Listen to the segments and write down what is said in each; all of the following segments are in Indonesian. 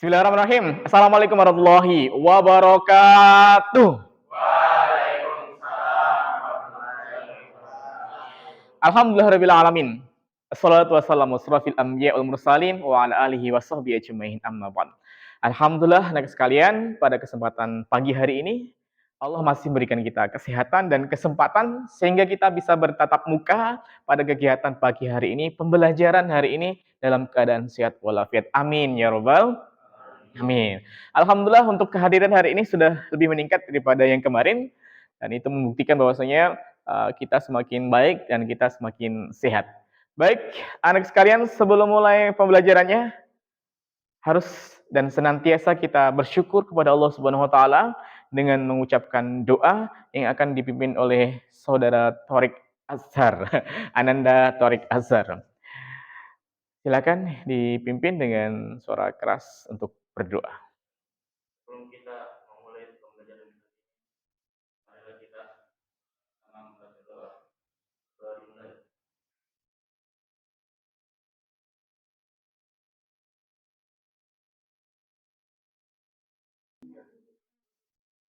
Bismillahirrahmanirrahim. Assalamualaikum warahmatullahi wabarakatuh. Alhamdulillahirabbil alamin. Assalatu wassalamu asrafil anbiya wal mursalin wa ala alihi washabbihi ajmain amma ba'd. Alhamdulillah, anak sekalian, pada kesempatan pagi hari ini Allah masih memberikan kita kesehatan dan kesempatan sehingga kita bisa bertatap muka pada kegiatan pagi hari ini, pembelajaran hari ini dalam keadaan sehat walafiat. Amin ya rabbal amin. Alhamdulillah untuk kehadiran hari ini sudah lebih meningkat daripada yang kemarin dan itu membuktikan bahwasanya kita semakin baik dan kita semakin sehat. Baik, anak sekalian, sebelum mulai pembelajarannya harus dan senantiasa kita bersyukur kepada Allah Subhanahu wa taala dengan mengucapkan doa yang akan dipimpin oleh saudara Thorik Azhar, Ananda Thorik Azhar. Silakan dipimpin dengan suara keras untuk berdoa. Sebelum kita memulai pembelajaran ini, marilah kita berdoa.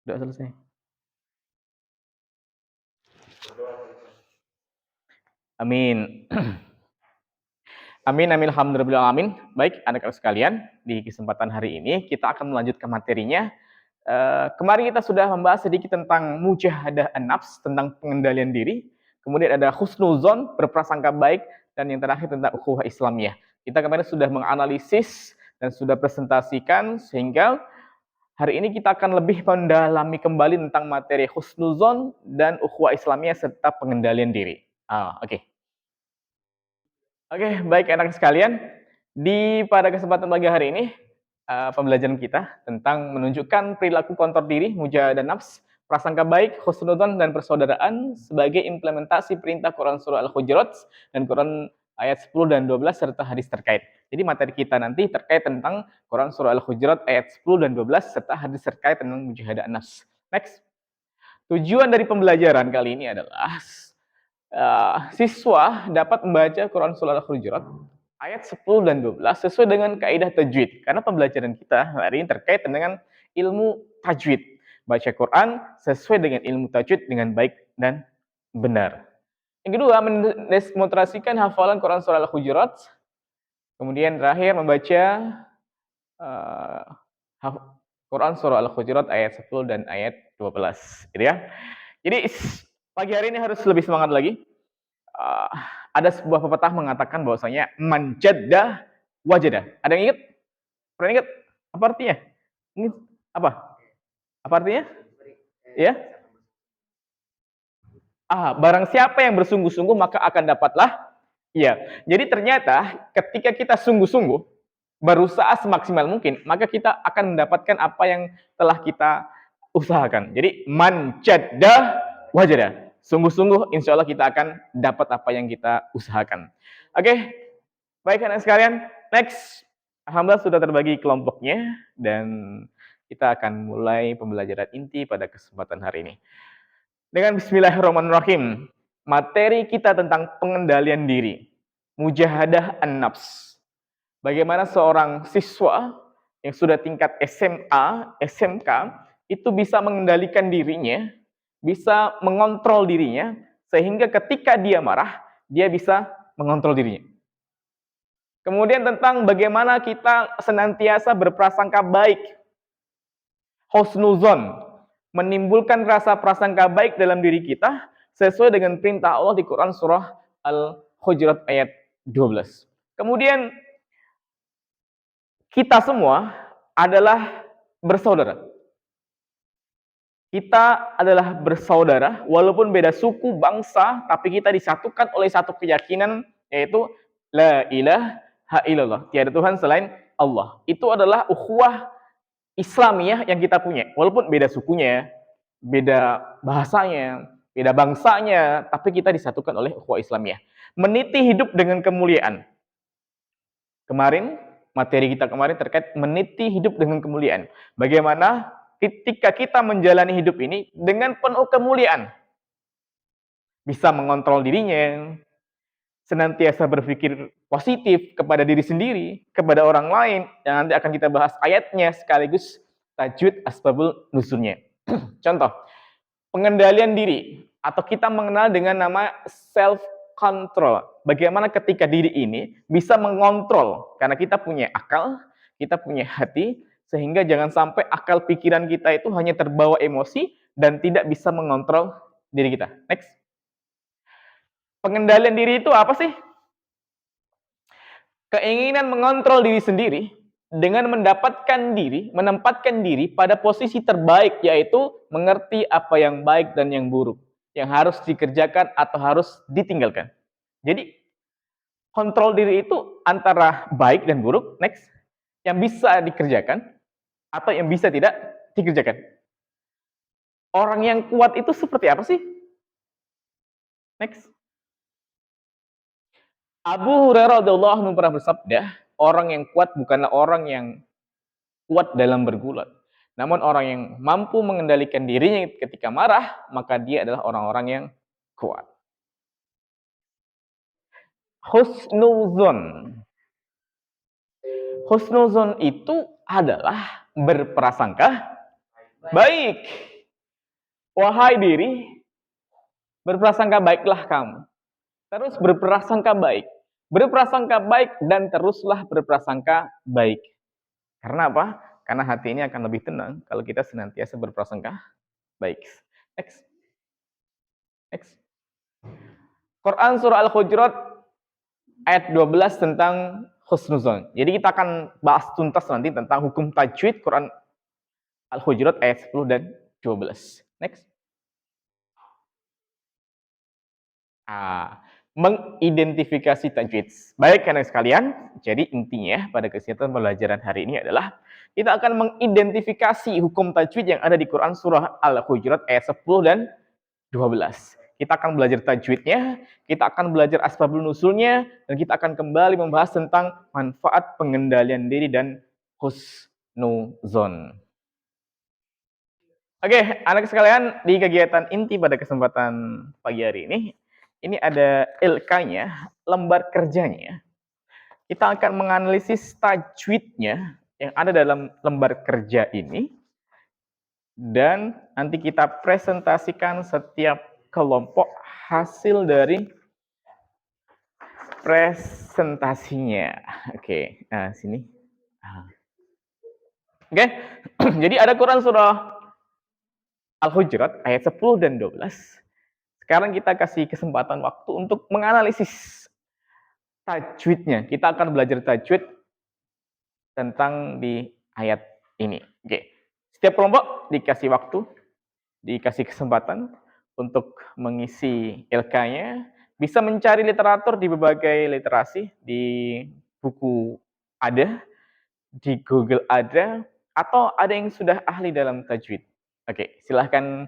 Sudah selesai. Amin. Amin, amin, alhamdulillah, amin. Baik, anak-anak sekalian, di kesempatan hari ini kita akan melanjutkan materinya. Kemarin kita sudah membahas sedikit tentang mujahadah an-nafs, tentang pengendalian diri. Kemudian ada husnuzon, berprasangka baik, dan yang terakhir tentang ukhuwah Islamiyah. Kita kemarin sudah menganalisis dan sudah presentasikan, sehingga hari ini kita akan lebih mendalami kembali tentang materi husnuzon dan ukhuwah Islamiyah serta pengendalian diri. Oke. Oke, baik anak sekalian. Pada kesempatan pagi hari ini, pembelajaran kita tentang menunjukkan perilaku kontrol diri, mujahadah nafs, prasangka baik, husnudzon, dan persaudaraan sebagai implementasi perintah Quran Surah Al-Hujurat dan Quran ayat 10 dan 12 serta hadis terkait. Jadi materi kita nanti terkait tentang Quran Surah Al-Hujurat ayat 10 dan 12 serta hadis terkait tentang mujahadah nafs. Next. Tujuan dari pembelajaran kali ini adalah siswa dapat membaca Quran Surah Al-Hujurat ayat 10 dan 12 sesuai dengan kaidah tajwid. Karena pembelajaran kita hari ini terkait dengan ilmu tajwid. Baca Quran sesuai dengan ilmu tajwid dengan baik dan benar. Yang kedua, mendemonstrasikan hafalan Quran Surah Al-Hujurat. Kemudian terakhir membaca Quran Surah Al-Hujurat ayat 10 dan ayat 12. Gitu ya. Jadi pagi hari ini harus lebih semangat lagi. Ada sebuah pepatah mengatakan bahwasanya manjaddah wajadah. Ada yang ingat? Pernah ingat? Apa artinya? Ingat apa? Apa artinya? Ya? Barang siapa yang bersungguh-sungguh maka akan dapatlah. Iya. Jadi ternyata ketika kita sungguh-sungguh berusaha semaksimal mungkin, maka kita akan mendapatkan apa yang telah kita usahakan. Jadi manjaddah wajadah. Sungguh-sungguh insya Allah kita akan dapat apa yang kita usahakan. Oke, baik anak sekalian. Next, alhamdulillah sudah terbagi kelompoknya dan kita akan mulai pembelajaran inti pada kesempatan hari ini. Dengan bismillahirrahmanirrahim, materi kita tentang pengendalian diri, mujahadah an-nafs. Bagaimana seorang siswa yang sudah tingkat SMA, SMK, itu bisa mengendalikan dirinya, bisa mengontrol dirinya, sehingga ketika dia marah, dia bisa mengontrol dirinya. Kemudian tentang bagaimana kita senantiasa berprasangka baik. Husnuzon, menimbulkan rasa prasangka baik dalam diri kita, sesuai dengan perintah Allah di Quran Surah Al-Hujurat ayat 12. Kemudian, kita semua adalah bersaudara. Kita adalah bersaudara, walaupun beda suku, bangsa, tapi kita disatukan oleh satu keyakinan, yaitu La ilaha illallah. Tiada Tuhan selain Allah. Itu adalah ukhuwah Islamiyah yang kita punya. Walaupun beda sukunya, beda bahasanya, beda bangsanya, tapi kita disatukan oleh ukhuwah Islamiyah. Meniti hidup dengan kemuliaan. Kemarin, materi kita kemarin terkait meniti hidup dengan kemuliaan. Bagaimana ketika kita menjalani hidup ini dengan penuh kemuliaan. Bisa mengontrol dirinya, senantiasa berpikir positif kepada diri sendiri, kepada orang lain, yang nanti akan kita bahas ayatnya sekaligus tajwid asbabul nuzulnya. Contoh, pengendalian diri atau kita mengenal dengan nama self control. Bagaimana ketika diri ini bisa mengontrol karena kita punya akal, kita punya hati, sehingga jangan sampai akal pikiran kita itu hanya terbawa emosi dan tidak bisa mengontrol diri kita. Next. Pengendalian diri itu apa sih? Keinginan mengontrol diri sendiri dengan menempatkan diri pada posisi terbaik, yaitu mengerti apa yang baik dan yang buruk, yang harus dikerjakan atau harus ditinggalkan. Jadi, kontrol diri itu antara baik dan buruk, next, yang bisa dikerjakan atau yang bisa tidak dikerjakan. Orang yang kuat itu seperti apa sih? Next. Abu Hurairah radhiyallahu anhu pernah bersabda, orang yang kuat bukanlah orang yang kuat dalam bergulat. Namun orang yang mampu mengendalikan dirinya ketika marah, maka dia adalah orang-orang yang kuat. Husnuzon. Husnuzon itu adalah berprasangka baik. Wahai diri, berprasangka baiklah kamu. Terus berprasangka baik. Berprasangka baik dan teruslah berprasangka baik. Karena apa? Karena hati ini akan lebih tenang kalau kita senantiasa berprasangka baik. Next. Next. Quran surah Al-Hujurat ayat 12 tentang husnuzon. Jadi kita akan bahas tuntas nanti tentang hukum tajwid Quran Al-Hujurat ayat 10 dan 12. Next. Mengidentifikasi tajwid. Baik anak sekalian, jadi intinya pada kesempatan pembelajaran hari ini adalah kita akan mengidentifikasi hukum tajwid yang ada di Quran surah Al-Hujurat ayat 10 dan 12. Kita akan belajar tajwidnya, kita akan belajar asbabul nusulnya, dan kita akan kembali membahas tentang manfaat pengendalian diri dan husnuzon. Oke, anak sekalian, di kegiatan inti pada kesempatan pagi hari ini ada LK-nya, lembar kerjanya. Kita akan menganalisis tajwidnya yang ada dalam lembar kerja ini, dan nanti kita presentasikan setiap kelompok hasil dari presentasinya. Oke, nah sini. Oke, jadi ada Quran surah Al-Hujurat ayat 10 dan 12. Sekarang kita kasih kesempatan waktu untuk menganalisis tajwidnya. Kita akan belajar tajwid tentang di ayat ini. Oke. Setiap kelompok dikasih waktu, dikasih kesempatan untuk mengisi LK-nya, bisa mencari literatur di berbagai literasi, di buku ada, di Google ada, atau ada yang sudah ahli dalam tajwid. Oke, silahkan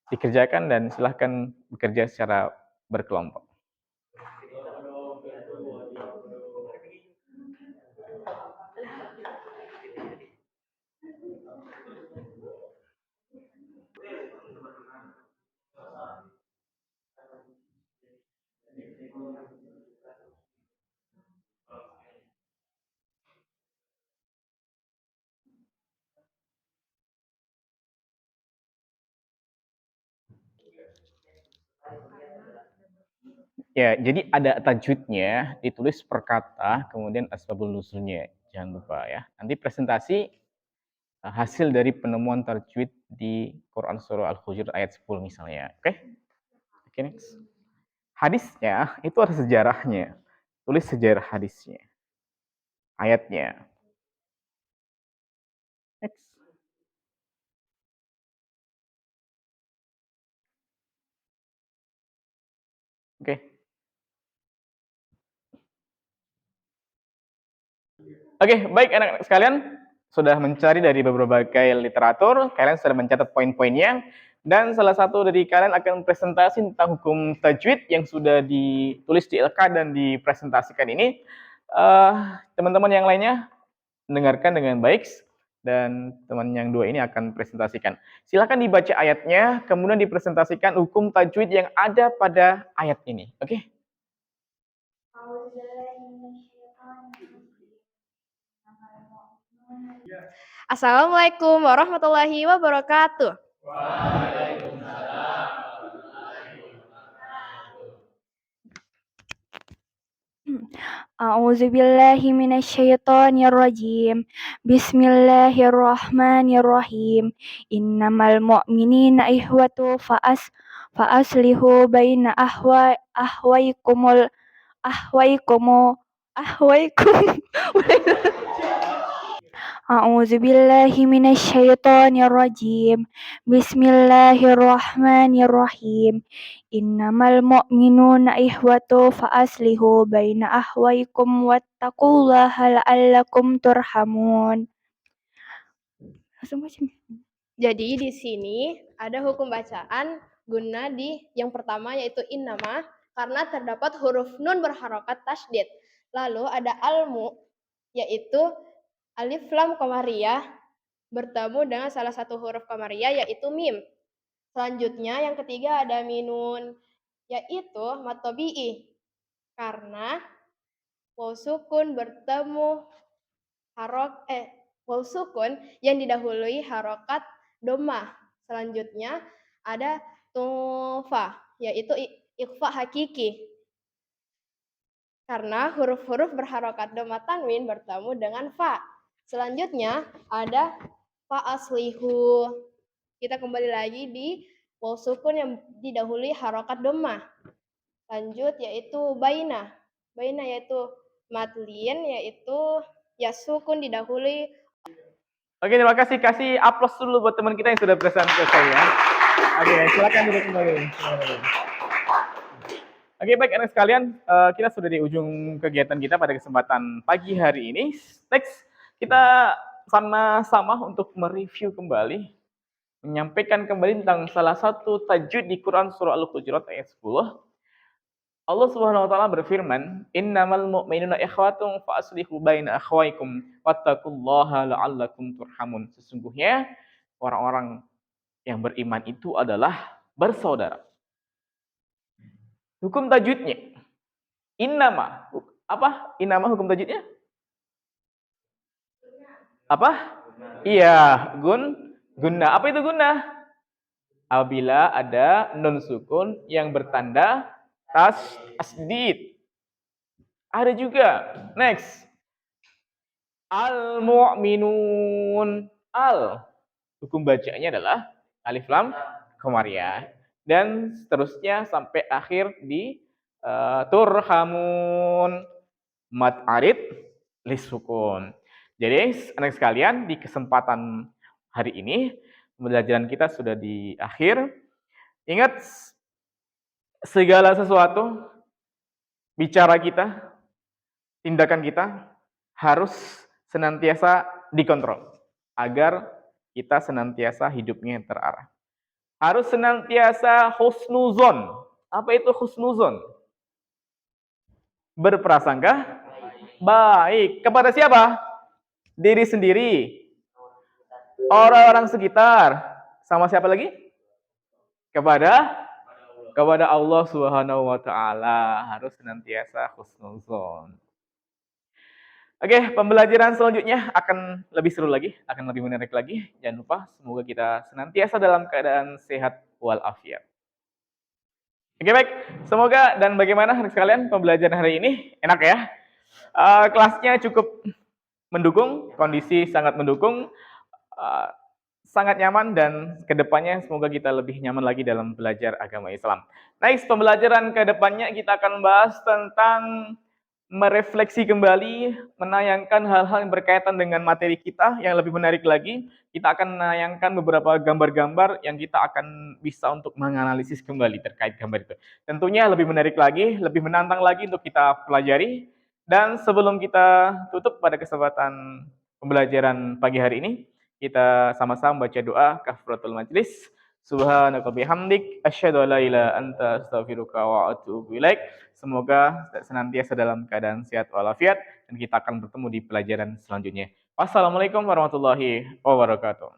dikerjakan dan silahkan bekerja secara berkelompok. Ya, jadi ada tajwidnya, ditulis per kata, kemudian asbabul nuzulnya. Jangan lupa ya. Nanti presentasi hasil dari penemuan tajwid di Quran surah Al-Hujurat ayat 10 misalnya. Oke? Oke, next. Hadisnya itu ada sejarahnya. Tulis sejarah hadisnya. Ayatnya. Next. Oke. Oke, baik anak-anak sekalian. Sudah mencari dari berbagai literatur, kalian sudah mencatat poin-poinnya, dan salah satu dari kalian akan presentasi tentang hukum tajwid yang sudah ditulis di LK dan dipresentasikan ini. Teman-teman yang lainnya mendengarkan dengan baik, dan teman yang dua ini akan presentasikan. Silakan dibaca ayatnya, kemudian dipresentasikan hukum tajwid yang ada pada ayat ini. Oke? Assalamualaikum warahmatullahi wabarakatuh. A'udzubillahi minasyaitonirrajim. Bismillahirrahmanirrahim. Innamal mu'minina ihwatu fa'aslihu baina ahwaikum. A'udzubillahi minasyaitonirrajim. Bismillahirrahmanirrahim. Innamal mu'minuna ihwatu fa'aslihu baina ahwaikum wattaqullaha la'allakum turhamun. Jadi di sini ada hukum bacaan guna di yang pertama yaitu innama karena terdapat huruf nun berharokat tasydid. Lalu ada almu yaitu alif lam qamariyah bertemu dengan salah satu huruf qamariyah yaitu mim. Selanjutnya yang ketiga ada minun yaitu mad tabi'i karena waw sukun bertemu waw sukun yang didahului harokat dhammah. Selanjutnya ada tufa yaitu ikhfa hakiki karena huruf-huruf berharokat dhammah tanwin bertemu dengan fa. Selanjutnya ada fa aslihu. Kita kembali lagi di waw sukun yang didahului harokat dhammah. Lanjut yaitu baina. Baina yaitu madlin yaitu ya sukun didahului. Oke, terima kasih. Kasih aplaus dulu buat teman kita yang sudah presentasi selesai ya. Oke, silakan duduk kembali. Oke, baik anak sekalian, kita sudah di ujung kegiatan kita pada kesempatan pagi hari ini. Next, kita sama-sama untuk mereview kembali, menyampaikan kembali tentang salah satu tajwid di Quran surah Al-Hujurat ayat 10. Allah Subhanahu wa taala berfirman, "Innamal mu'minuna ikhwatun fa aslihu baina akhwaikum wattaqullaha la'allakum turhamun." Sesungguhnya orang-orang yang beriman itu adalah bersaudara. Hukum tajwidnya. Innama. Apa? Innama hukum tajwidnya? Apa? Iya, guna. Apa itu guna? Apabila ada nun sukun yang bertanda tasydid. Ada juga. Next. Al-mu'minun. Al. Hukum bacanya adalah alif lam qamariyah. Dan seterusnya sampai akhir di turhamun mad arid lisukun. Jadi anak sekalian di kesempatan hari ini pembelajaran kita sudah di akhir. Ingat segala sesuatu bicara kita, tindakan kita harus senantiasa dikontrol agar kita senantiasa hidupnya terarah. Harus senantiasa husnuzon. Apa itu husnuzon? Berprasangka baik. Kepada siapa? Diri sendiri. Orang-orang sekitar. Sama siapa lagi? Kepada Allah Subhanahu wa taala. Harus senantiasa husnuzon. Oke, pembelajaran selanjutnya akan lebih seru lagi, akan lebih menarik lagi. Jangan lupa, semoga kita senantiasa dalam keadaan sehat walafiat. Oke, baik. Semoga dan bagaimana hari sekalian pembelajaran hari ini? Enak ya? Kelasnya cukup mendukung, kondisi sangat mendukung, sangat nyaman, dan kedepannya semoga kita lebih nyaman lagi dalam belajar agama Islam. Next, pembelajaran kedepannya kita akan bahas tentang merefleksi kembali, menayangkan hal-hal yang berkaitan dengan materi kita yang lebih menarik lagi. Kita akan menayangkan beberapa gambar-gambar yang kita akan bisa untuk menganalisis kembali terkait gambar itu. Tentunya lebih menarik lagi, lebih menantang lagi untuk kita pelajari. Dan sebelum kita tutup pada kesempatan pembelajaran pagi hari ini, kita sama-sama baca doa kafaratul majlis. Subhanaka bihamdik asyhadu an la ilaha anta astaghfiruka wa atubu ilaik. Semoga senantiasa dalam keadaan sehat walafiat dan kita akan bertemu di pelajaran selanjutnya. Wassalamualaikum warahmatullahi wabarakatuh.